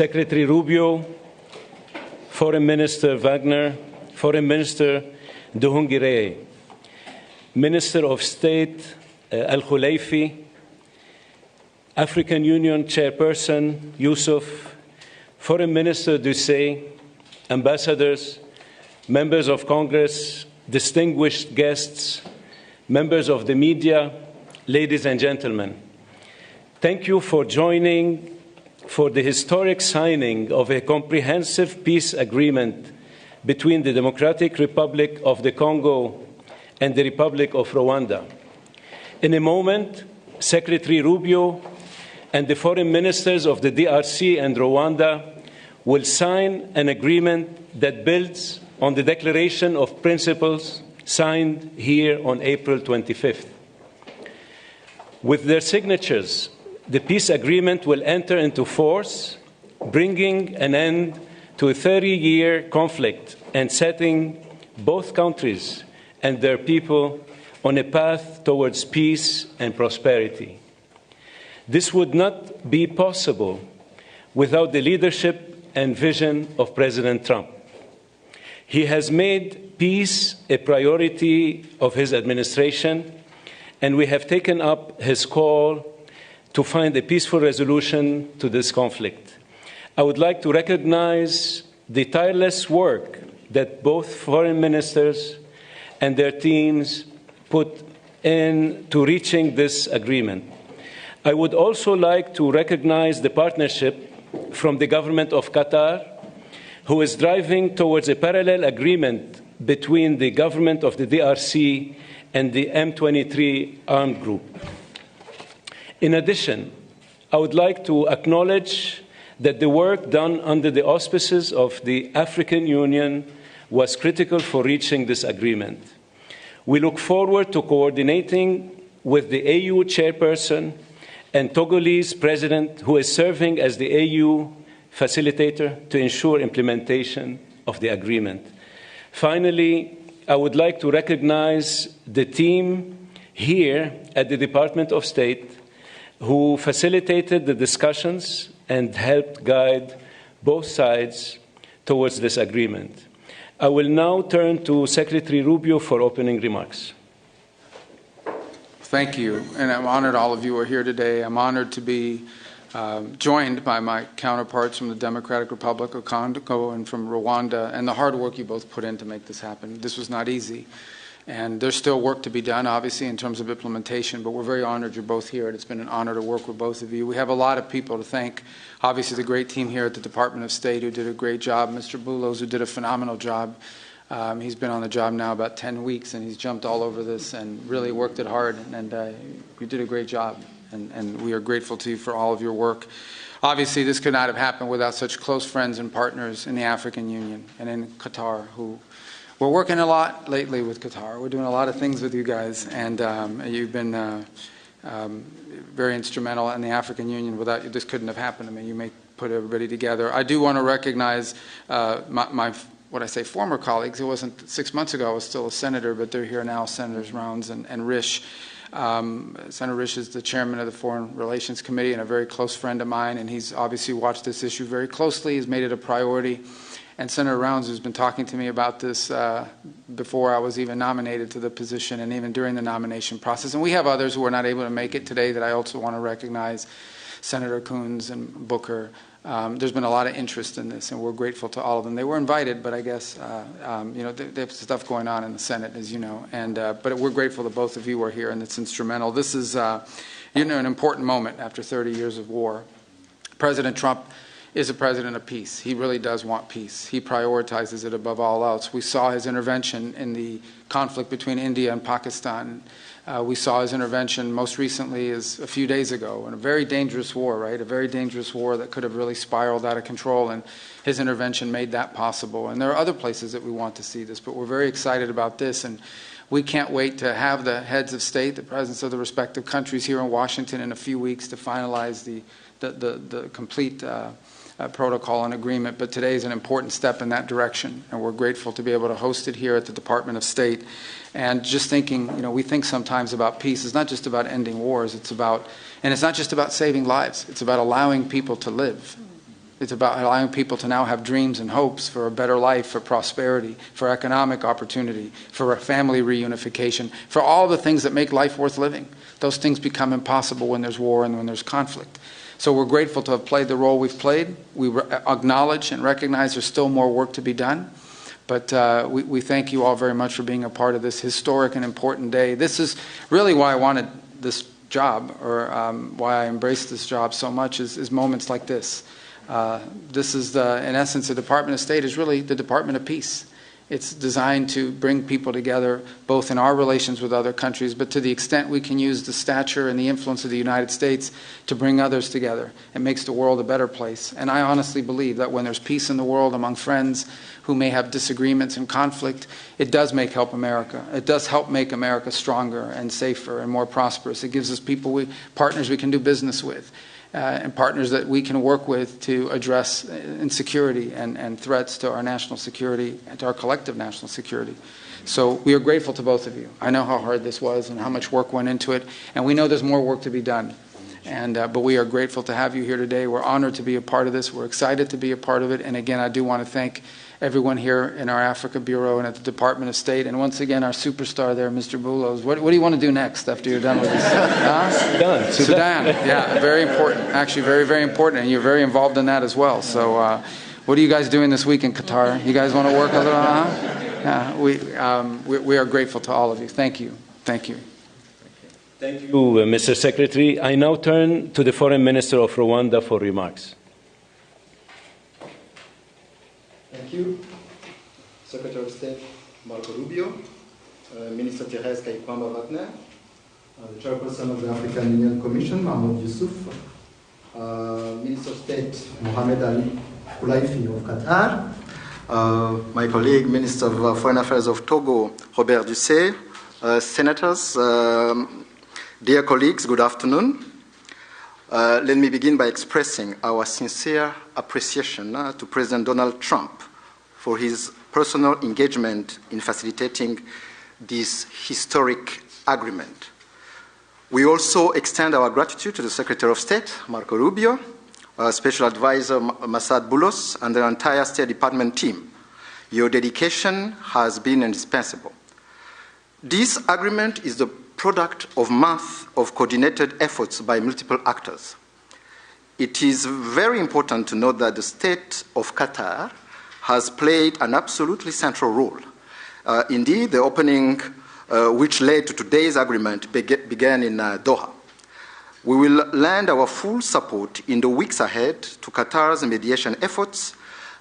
Secretary Rubio, Foreign Minister Wagner, Foreign Minister Nduhungirehe, Minister of State Al-Khulaifi, African Union Chairperson Yusuf, Foreign Minister Ducey, ambassadors, members of Congress, distinguished guests, members of the media, ladies and gentlemen. Thank you for joining for the historic signing of a comprehensive peace agreement between the Democratic Republic of the Congo and the Republic of Rwanda. In a moment, Secretary Rubio and the foreign ministers of the DRC and Rawanda will sign an agreement that builds on the Declaration of Principles signed here on April 25th. With their signatures, the peace agreement will enter into force, bringing an end to a 30-year conflict and setting both countries and their people on a path towards peace and prosperity. This would not be possible without the leadership and vision of President Trump. He has made peace a priority of his administration, and we have taken up his call to find a peaceful resolution to this conflict. I would like to recognize the tireless work that both foreign ministers and their teams put into reaching this agreement. I would also like to recognize the partnership from the government of Qatar, who is driving towards a parallel agreement between the government of the DRC and the M23 armed group. In addition, I would like to acknowledge that the work done under the auspices of the African Union was critical for reaching this agreement. We look forward to coordinating with the AU chairperson and Togolese president, who is serving as the AU facilitator, to ensure implementation of the agreement. Finally, I would like to recognize the team here at the Department of State who facilitated the discussions and helped guide both sides towards this agreement. I will now turn to Secretary Rubio for opening remarks. Thank you, and I'm honored all of you are here today. I'm honored to be joined by my counterparts from the Democratic Republic of Congo and from Rwanda, and the hard work you both put in to make this happen. This was not easy, and there's still work to be done, obviously, in terms of implementation, but we're very honored you're both here, and it's been an honor to work with both of you. We have a lot of people to thank. Obviously, the great team here at the Department of State who did a great job, Mr. Bulos, who did a phenomenal job. He's been on the job now about 10 weeks, and he's jumped all over this and really worked it hard, and you did a great job, and we are grateful to you for all of your work. Obviously, this could not have happened without such close friends and partners in the African Union and in Qatar, who we're working a lot lately with Qatar. We're doing a lot of things with you guys, and you've been very instrumental in the African Union. Without you, this couldn't have happened. I mean, you may put everybody together. I do want to recognize my what I say, former colleagues. It wasn't 6 months ago, I was still a senator, but they're here now, Senators Rounds and Risch. Senator Risch is the chairman of the Foreign Relations Committee and a very close friend of mine, and he's obviously watched this issue very closely. He's made it a priority. And Senator Rounds has been talking to me about this before I was even nominated to the position and even during the nomination process. And we have others who are not able to make it today that I also want to recognize, Senator Coons and Booker. There's been a lot of interest in this, and we're grateful to all of them. They were invited, but I guess you know, there's stuff going on in the Senate, as you know. And but we're grateful that both of you are here, and it's instrumental. This is you know, an important moment after 30 years of war. President Trump is a president of peace. He really does want peace. He prioritizes it above all else. We saw his intervention in the conflict between India and Pakistan. We saw his intervention most recently as a few days ago in a very dangerous war, right? A very dangerous war that could have really spiraled out of control, and his intervention made that possible. And there are other places that we want to see this, but we're very excited about this, and we can't wait to have the heads of state, the presidents of the respective countries here in Washington in a few weeks to finalize the complete protocol and agreement. But today is an important step in that direction, and we're grateful to be able to host it here at the Department of State. And just thinking, you know, we think sometimes about peace. It's not just about ending wars. It's about, and it's not just about saving lives. It's about allowing people to live. It's about allowing people to now have dreams and hopes for a better life, for prosperity, for economic opportunity, for family reunification, for all the things that make life worth living. Those things become impossible when there's war and when there's conflict. So we're grateful to have played the role we've played. We acknowledge and recognize there's still more work to be done. But we thank you all very much for being a part of this historic and important day. This is really why I wanted this job, or why I embraced this job so much, is moments like this. This is, in essence, the Department of State is really the Department of Peace. It's designed to bring people together, both in our relations with other countries, but to the extent we can use the stature and the influence of the United States to bring others together. It makes the world a better place. And I honestly believe that when there's peace in the world among friends who may have disagreements and conflict, it does help America. It does help make America stronger and safer and more prosperous. It gives us partners we can do business with. And partners that we can work with to address insecurity and threats to our national security and to our collective national security. So we are grateful to both of you. I know how hard this was and how much work went into it, and we know there's more work to be done. But we are grateful to have you here today. We're honored to be a part of this. We're excited to be a part of it. And again, I do want to thank everyone here in our Africa Bureau and at the Department of State. And once again, our superstar there, Mr. Bulos. What do you want to do next after you're done with this? Sudan. Yeah, very important. Actually, very, very important. And you're very involved in that as well. So what are you guys doing this week in Qatar? You guys want to work a little? Yeah, we are grateful to all of you. Thank you. Thank you. Thank you, Mr. Secretary. I now turn to the Foreign Minister of Rwanda for remarks. Thank you. Secretary of State Marco Rubio, Minister Thérèse Kayikwamba Wagner, the Chairperson of the African Union Commission, Mahmoud Yusuf, Minister of State Mohamed Ali Khulaifi of Qatar, my colleague, Minister of Foreign Affairs of Togo, Robert Dussé, senators, dear colleagues, good afternoon. Let me begin by expressing our sincere appreciation to President Donald Trump for his personal engagement in facilitating this historic agreement. We also extend our gratitude to the Secretary of State, Marco Rubio, Special Advisor Masad Boulos, and the entire State Department team. Your dedication has been indispensable. This agreement is the product of months of coordinated efforts by multiple actors. It is very important to note that the State of Qatar has played an absolutely central role. Indeed, the opening, which led to today's agreement, began in Doha. We will lend our full support in the weeks ahead to Qatar's mediation efforts,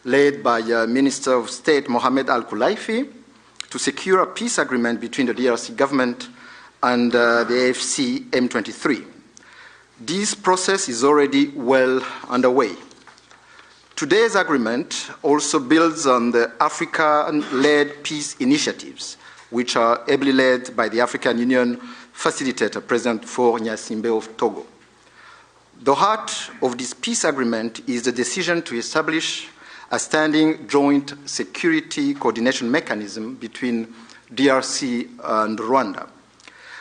led by Minister of State Mohamed Al Khulaifi, to secure a peace agreement between the DRC government and the AFC M23. This process is already well underway. Today's agreement also builds on the African-led peace initiatives, which are ably led by the African Union facilitator, President Faure Gnassingbé of Togo. The heart of this peace agreement is the decision to establish a standing joint security coordination mechanism between DRC and Rwanda.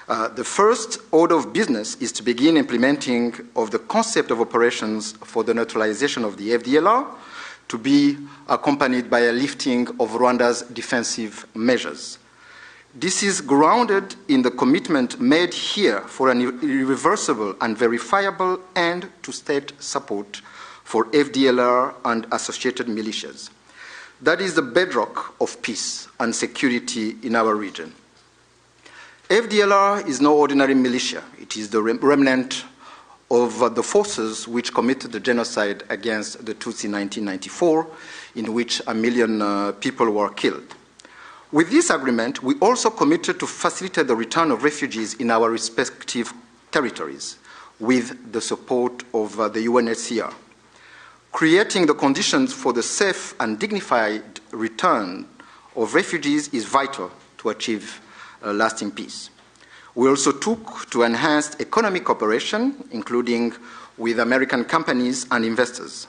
The first order of business is to begin implementing of the concept of operations for the neutralization of the FDLR, to be accompanied by a lifting of Rwanda's defensive measures. This is grounded in the commitment made here for an irreversible and verifiable end to state support for FDLR and associated militias. That is the bedrock of peace and security in our region. FDLR is no ordinary militia. It is the remnant of the forces which committed the genocide against the Tutsi in 1994, in which 1 million people were killed. With this agreement, we also committed to facilitate the return of refugees in our respective territories with the support of the UNHCR. Creating the conditions for the safe and dignified return of refugees is vital to achieve lasting peace. We also took to enhanced economic cooperation, including with American companies and investors.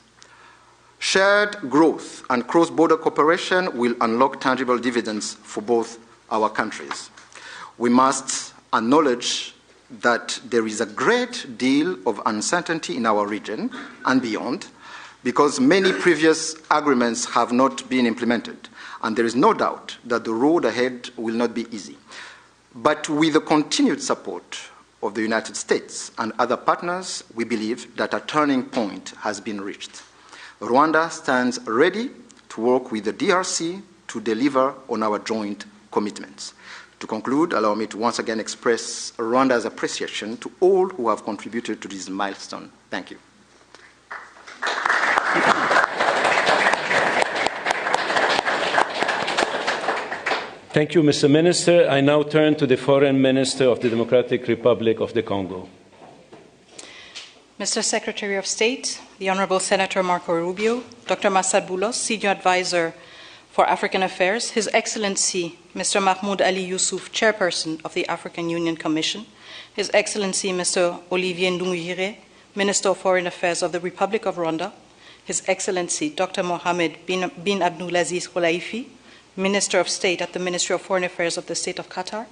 Shared growth and cross-border cooperation will unlock tangible dividends for both our countries. We must acknowledge that there is a great deal of uncertainty in our region and beyond, because many previous agreements have not been implemented, and there is no doubt that the road ahead will not be easy. But with the continued support of the United States and other partners, we believe that a turning point has been reached. Rwanda stands ready to work with the DRC to deliver on our joint commitments. To conclude, allow me to once again express Rwanda's appreciation to all who have contributed to this milestone. Thank you. Thank you, Mr. Minister. I now turn to the Foreign Minister of the Democratic Republic of the Congo. Mr. Secretary of State, the Honorable Senator Marco Rubio, Dr. Massad Boulos, Senior Advisor for African Affairs, His Excellency Mr. Mahmoud Ali Yusuf, Chairperson of the African Union Commission, His Excellency Mr. Olivier Nduhungirehe, Minister of Foreign Affairs of the Republic of Rwanda, His Excellency Dr. Mohamed bin Abdulaziz Khulaifi, Minister of State at the Ministry of Foreign Affairs of the State of Qatar,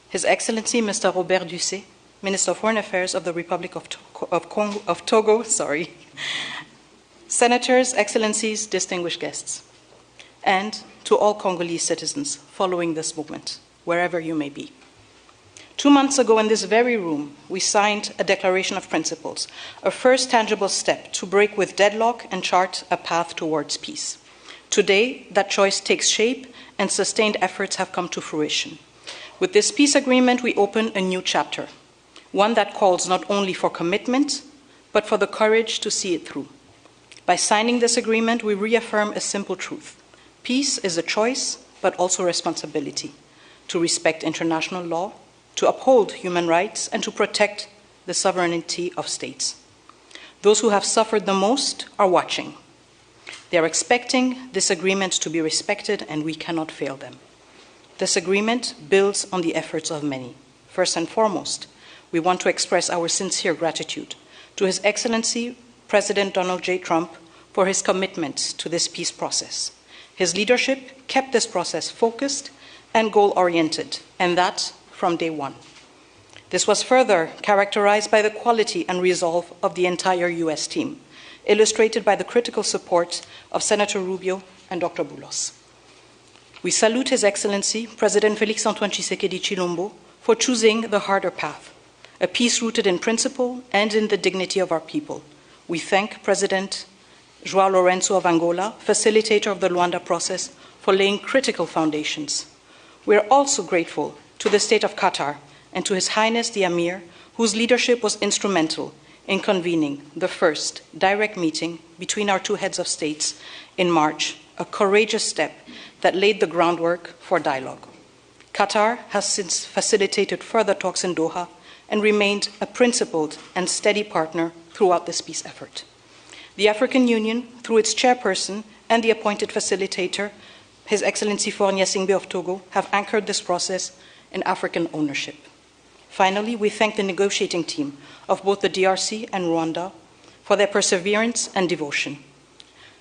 His Excellency Mr. Robert Ducé, Minister of Foreign Affairs of the Republic of Togo, Senators, Excellencies, distinguished guests, and to all Congolese citizens following this movement, wherever you may be. 2 months ago in this very room, we signed a Declaration of Principles, a first tangible step to break with deadlock and chart a path towards peace. Today, that choice takes shape and sustained efforts have come to fruition. With this peace agreement, we open a new chapter, one that calls not only for commitment, but for the courage to see it through. By signing this agreement, we reaffirm a simple truth. Peace is a choice, but also a responsibility to respect international law, to uphold human rights, and to protect the sovereignty of states. Those who have suffered the most are watching. They are expecting this agreement to be respected, and we cannot fail them. This agreement builds on the efforts of many. First and foremost, we want to express our sincere gratitude to His Excellency President Donald J. Trump for his commitment to this peace process. His leadership kept this process focused and goal-oriented, and that from day one. This was further characterized by the quality and resolve of the entire U.S. team, illustrated by the critical support of Senator Rubio and Dr. Boulos. We salute His Excellency President Félix-Antoine Tshisekedi Chilombo for choosing the harder path, a peace rooted in principle and in the dignity of our people. We thank President João Lourenço of Angola, facilitator of the Rwanda process, for laying critical foundations. We are also grateful to the State of Qatar and to His Highness the Emir, whose leadership was instrumental in convening the first direct meeting between our two heads of states in March, a courageous step that laid the groundwork for dialogue. Qatar has since facilitated further talks in Doha and remained a principled and steady partner throughout this peace effort. The African Union, through its chairperson and the appointed facilitator, His Excellency Faure Gnassingbé of Togo, have anchored this process in African ownership. Finally, we thank the negotiating team of both the DRC and Rwanda for their perseverance and devotion.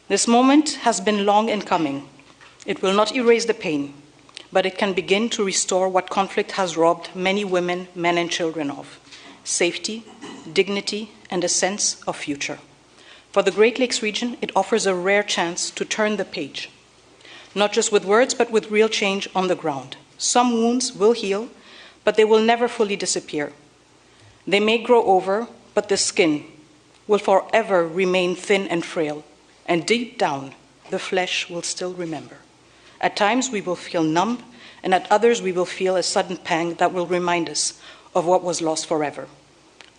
This moment has been long in coming. It will not erase the pain, but it can begin to restore what conflict has robbed many women, men, and children of: safety, dignity, and a sense of future. For the Great Lakes region, it offers a rare chance to turn the page, not just with words, but with real change on the ground. Some wounds will heal, but they will never fully disappear. They may grow over, but the skin will forever remain thin and frail, and deep down, the flesh will still remember. At times, we will feel numb, and at others, we will feel a sudden pang that will remind us of what was lost forever.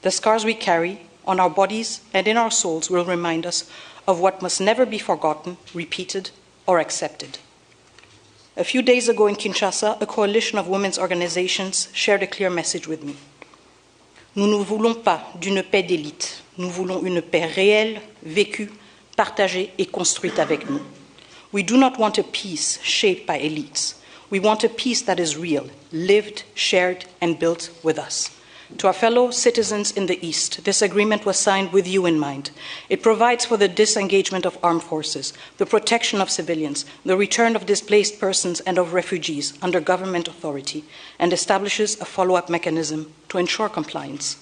The scars we carry on our bodies and in our souls will remind us of what must never be forgotten, repeated, or accepted. A few days ago in Kinshasa, a coalition of women's organizations shared a clear message with me. Nous ne voulons pas d'une paix d'élite. Nous voulons une paix réelle, vécue, partagée et construite avec nous. We do not want a peace shaped by elites. We want a peace that is real, lived, shared, and built with us. To our fellow citizens in the East, this agreement was signed with you in mind. It provides for the disengagement of armed forces, the protection of civilians, the return of displaced persons and of refugees under government authority, and establishes a follow-up mechanism to ensure compliance.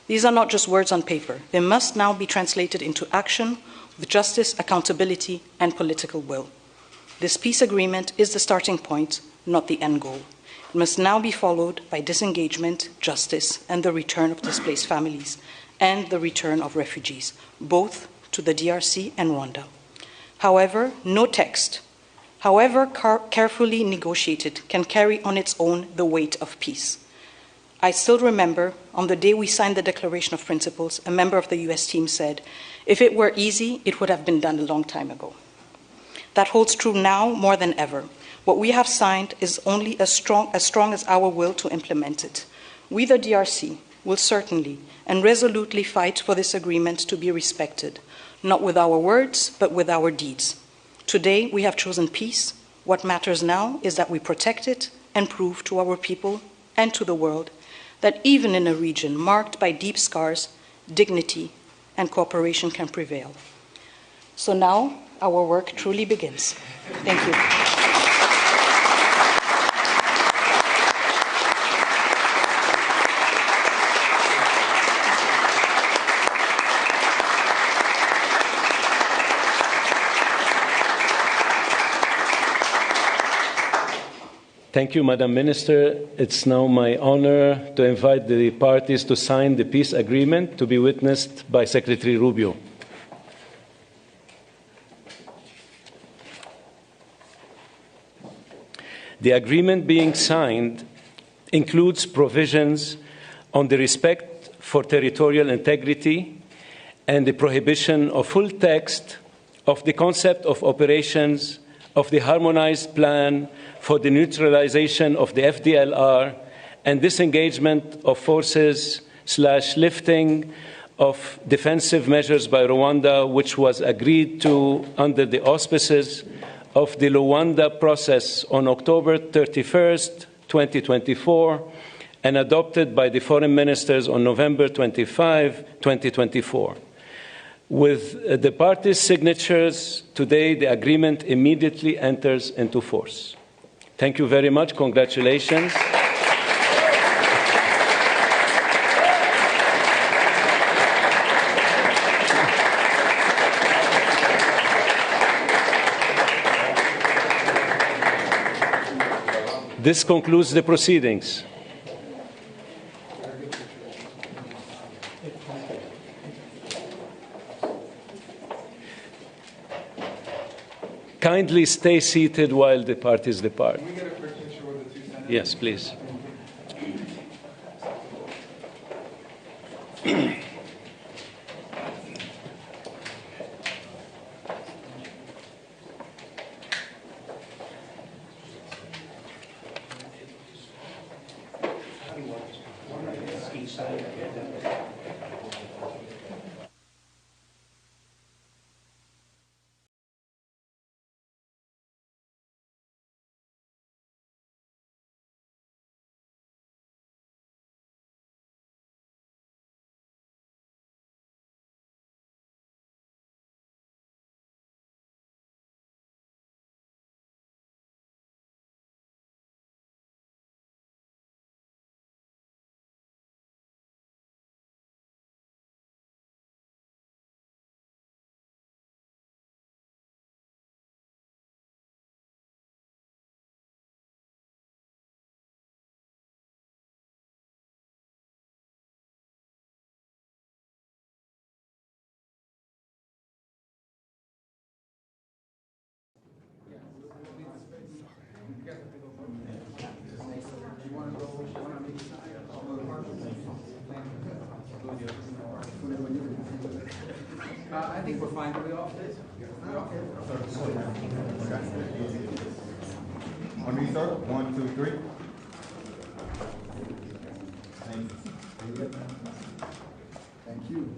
These are not just words on paper. They must now be translated into action, with justice, accountability, and political will. This peace agreement is the starting point, not the end goal. It must now be followed by disengagement, justice, and the return of displaced families, and the return of refugees, both to the DRC and Rwanda. However, no text, however carefully negotiated, can carry on its own the weight of peace. I still remember, on the day we signed the Declaration of Principles, a member of the US team said, "If it were easy, it would have been done a long time ago." That holds true now more than ever. What we have signed is only as strong as our will to implement it. We, the DRC, will certainly and resolutely fight for this agreement to be respected, not with our words, but with our deeds. Today, we have chosen peace. What matters now is that we protect it and prove to our people and to the world that even in a region marked by deep scars, dignity and cooperation can prevail. So now, our work truly begins. Thank you. Thank you, Madam Minister. It's now my honor to invite the parties to sign the peace agreement to be witnessed by Secretary Rubio. The agreement being signed includes provisions on the respect for territorial integrity and the prohibition of full text of the concept of operations of the harmonized plan for the neutralization of the FDLR and disengagement of forces / lifting of defensive measures by Rwanda, which was agreed to under the auspices of the Rwanda process on October 31st, 2024, and adopted by the foreign ministers on November 25, 2024. With the parties' signatures today, the agreement immediately enters into force. Thank you very much. Congratulations. This concludes the proceedings. Kindly stay seated while the parties depart. Can we get a quick picture with the two senators? Yes, please. I think we're fine. Can we all stay? On me, sir. 1, 2, 3. Thank you.